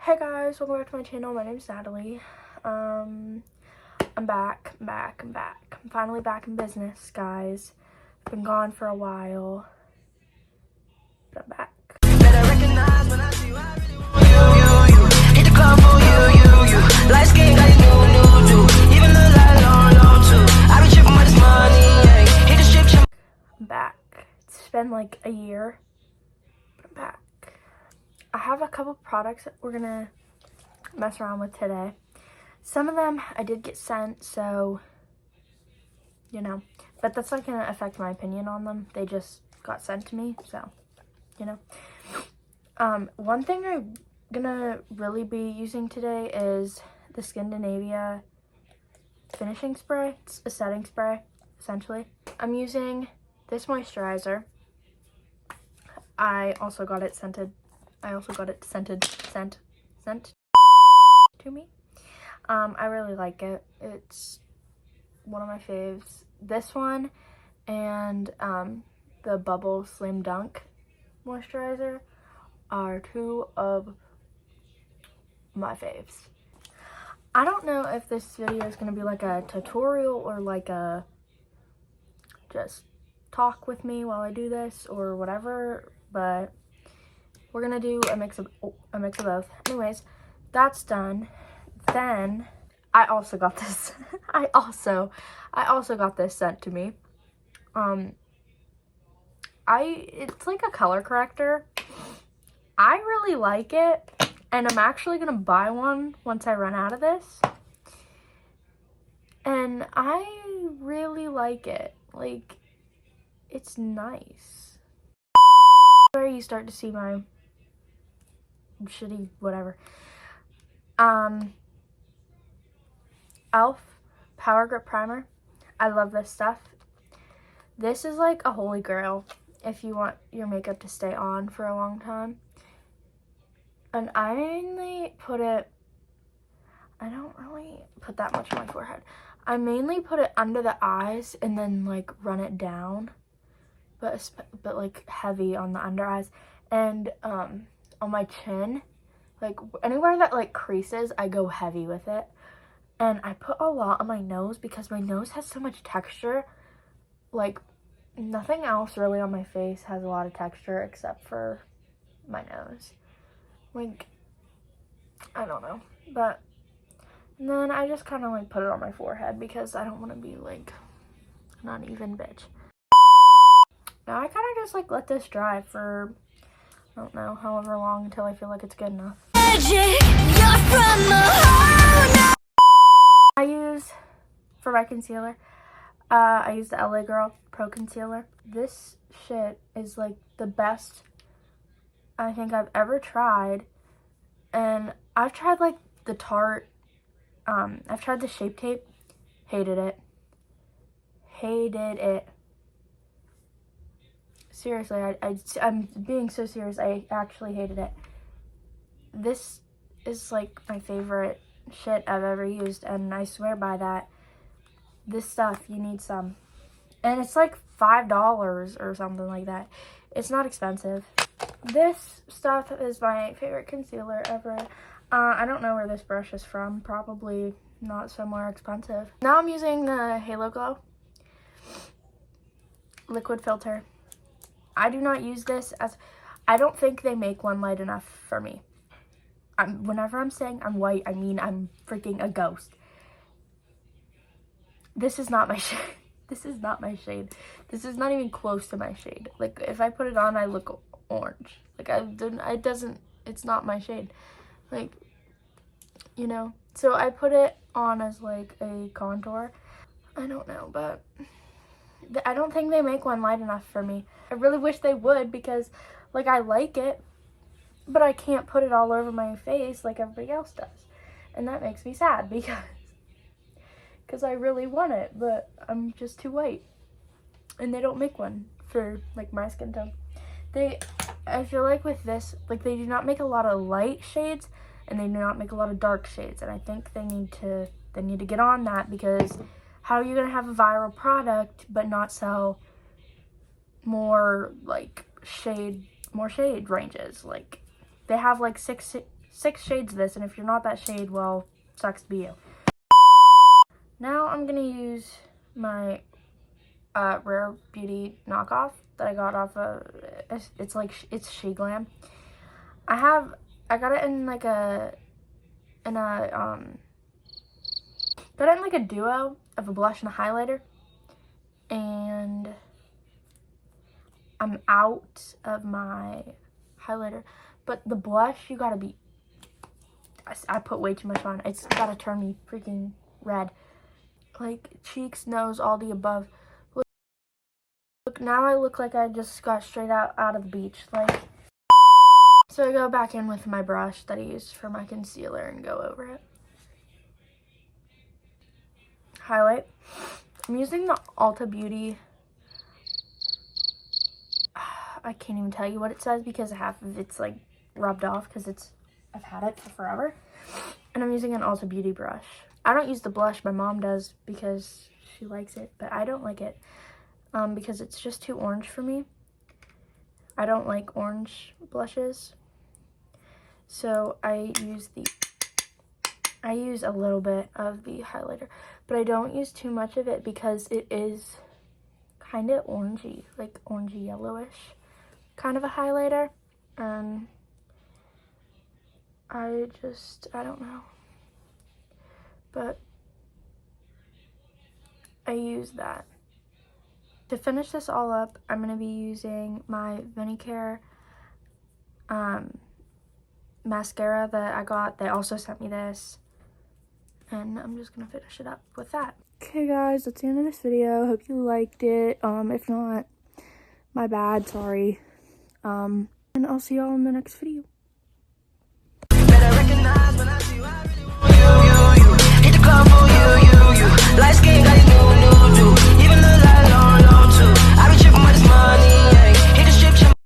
Hey guys, welcome back to my channel. My name's Natalie. I'm back. I'm finally back in business, guys. I've been gone for a while, but I'm back. Better recognize when I see you, I really want you. Hit the club for you. Light skin got it new. Even look like low too. I be tripping with this money, hit the strip. I'm back. It's been like a year, but I'm back. I have a couple products that we're gonna mess around with today. Some of them I did get sent, so you know, but that's not gonna affect my opinion on them. They just got sent to me, so you know. One thing I'm gonna really be using today is the Skindinavia finishing spray. It's a setting spray, essentially. I'm using this moisturizer. I also got it sent to me. I really like it. It's one of my faves. This one and the Bubble Slam Dunk moisturizer are two of my faves. I don't know if this video is going to be like a tutorial or like a just talk with me while I do this or whatever, but we're gonna do a mix of both. Anyways, that's done. Then I also got this. I also got this sent to me. It's like a color corrector. I really like it, and I'm actually gonna buy one once I run out of this. And I really like it. Like, it's nice. Where you start to see my shitty whatever. Elf Power Grip Primer. I love this stuff. This is like a holy grail if you want your makeup to stay on for a long time. And I mainly put it, I don't really put that much on my forehead. I mainly put it under the eyes and then like run it down, but like heavy on the under eyes and on my chin. Like anywhere that like creases, I go heavy with it. And I put a lot on my nose because my nose has so much texture. Like nothing else really on my face has a lot of texture except for my nose. Like, I don't know. But and then I just kind of like put it on my forehead because I don't want to be like an uneven bitch. Now I kind of just like let this dry for, I don't know, however long until I feel like it's good enough. I use, for my concealer, I use the LA Girl Pro Concealer. This shit is like the best I think I've ever tried. And I've tried like the Tarte, I've tried the Shape Tape, hated it. Seriously, I'm being so serious, I actually hated it. This is like my favorite shit I've ever used, and I swear by that. This stuff, you need some. And it's like $5 or something like that. It's not expensive. This stuff is my favorite concealer ever. I don't know where this brush is from. Probably not somewhere expensive. Now I'm using the Halo Glow liquid filter. I do not use this as, I don't think they make one light enough for me. Whenever I'm saying I'm white, I mean I'm freaking a ghost. This is not my shade. This is not my shade. This is not even close to my shade. Like, if I put it on, I look orange. Like, it's not my shade. Like, you know. So I put it on as like a contour. I don't know, but I don't think they make one light enough for me. I really wish they would because, like, I like it, but I can't put it all over my face like everybody else does. And that makes me sad because I really want it, but I'm just too white. And they don't make one for, like, my skin tone. I feel like with this, like, they do not make a lot of light shades, and they do not make a lot of dark shades. And I think they need to get on that, because how are you going to have a viral product but not sell more, like, more shade ranges? Like, they have, like, six 6 shades of this, and if you're not that shade, well, sucks to be you. Now I'm gonna use my Rare Beauty knockoff that I got off of, it's She Glam. I got it in like a duo of a blush and a highlighter, and I'm out of my highlighter, but the blush, you gotta be, I put way too much on. It's gotta turn me freaking red. Like, cheeks, nose, all the above. Look, now I look like I just got straight out of the beach. Like, so I go back in with my brush that I used for my concealer and go over it. Highlight. I'm using the Ulta Beauty. I can't even tell you what it says because half of it's like rubbed off because I've had it for forever. And I'm using an Ulta Beauty brush. I don't use the blush, my mom does because she likes it, but I don't like it because it's just too orange for me. I don't like orange blushes. So I use a little bit of the highlighter, but I don't use too much of it because it is kind of orangey, like orangey yellowish kind of a highlighter. I don't know. But I use that. To finish this all up, I'm going to be using my Vanicare mascara that I got. They also sent me this. And I'm just going to finish it up with that. Okay guys, that's the end of this video. Hope you liked it. If not, my bad, sorry. And I'll see y'all in the next video.